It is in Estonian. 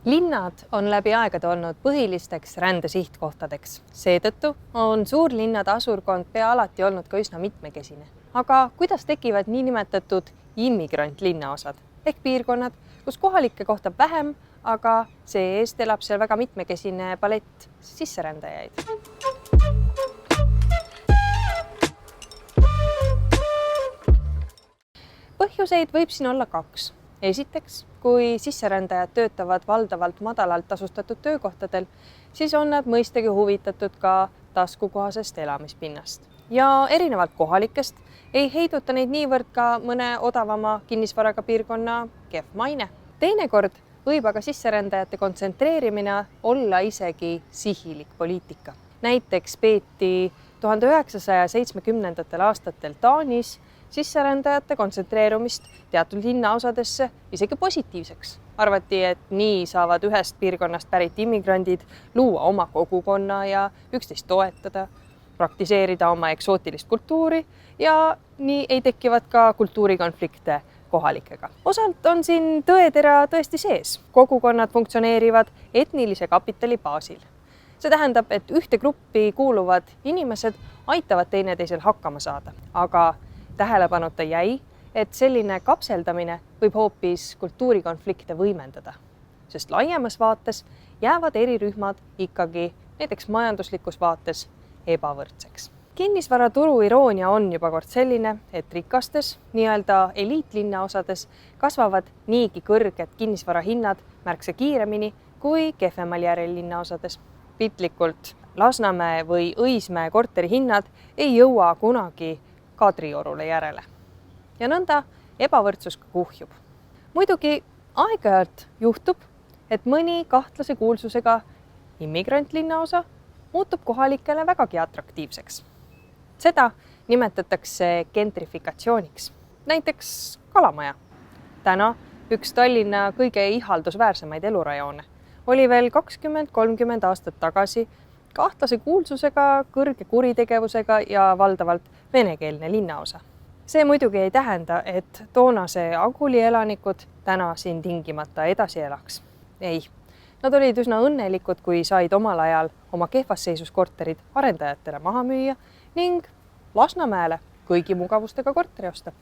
Linnad on läbi aegade olnud põhilisteks rändesihtkohtadeks. Seetõttu on suurlinnade asurkond pea alati olnud ka üsna mitmekesine. Aga kuidas tekivad niinimetatud immigrantlinnaosad ehk piirkonnad, kus kohalikke kohtab vähem, aga see-eest elab seal väga mitmekesine palett sisserändajaid? Põhjuseid võib siin olla kaks. Esiteks, kui sisserändajad töötavad valdavalt madalalt tasustatud töökohtadel, siis on nad mõistagi huvitatud ka taskukohasest elamispinnast. Ja erinevalt kohalikest ei heiduta neid niivõrd ka mõne odavama kinnisvaraga piirkonna kehv maine. Teinekord võib aga sisserändajate kontsentreerimine olla isegi sihilik poliitika. Näiteks peeti 1970. aastatel Taanis sisserändajate kontsentreerumist teatud linnaosadesse isegi positiivseks. Arvati, et nii saavad ühest piirkonnast pärit immigrandid luua oma kogukonna ja üksteist toetada, praktiseerida oma eksootilist kultuuri ja nii ei tekivad ka kultuurikonflikte kohalikega. Osalt on siin tõetera tõesti sees. Kogukonnad funktsioneerivad etnilise kapitali baasil. See tähendab, et ühte gruppi kuuluvad inimesed aitavad teineteisel hakkama saada, aga tähelepanuta jäi, et selline kapseldamine võib hoopis kultuurikonflikte võimendada, sest laiemas vaates jäävad eri rühmad ikkagi näiteks majanduslikus vaates ebavõrdseks. Kinnisvaraturu iroonia on juba kord selline, et rikastes, nii-öelda eliitlinnaosades kasvavad niigi kõrged kinnisvarahinnad märksa kiiremini kui kehvemal järel linnaosades. Piltlikult Lasnamäe või Õismäe korterihinnad ei jõua kunagi Kadriorule järele. Ja nõnda ebavõrdsus ka kuhjub. Muidugi aeg-ajalt juhtub, et mõni kahtlase kuulsusega immigrantlinnaosa muutub kohalikele vägagi atraktiivseks. Seda nimetatakse gentrifikatsiooniks. Näiteks Kalamaja. Täna üks Tallinna kõige ihaldusväärsemaid elurajoone. Oli veel 20-30 aastat tagasi kahtlase kuulsusega, kõrge kuritegevusega ja valdavalt venekeelne linnaosa. See muidugi ei tähenda, et toonase Aguli elanikud täna siin tingimata edasi elaks. Ei, nad olid üsna õnnelikud, kui said omal ajal oma kehvas seisus korterid arendajatele maha müüa ning Lasnamäele kõigi mugavustega korteri osta.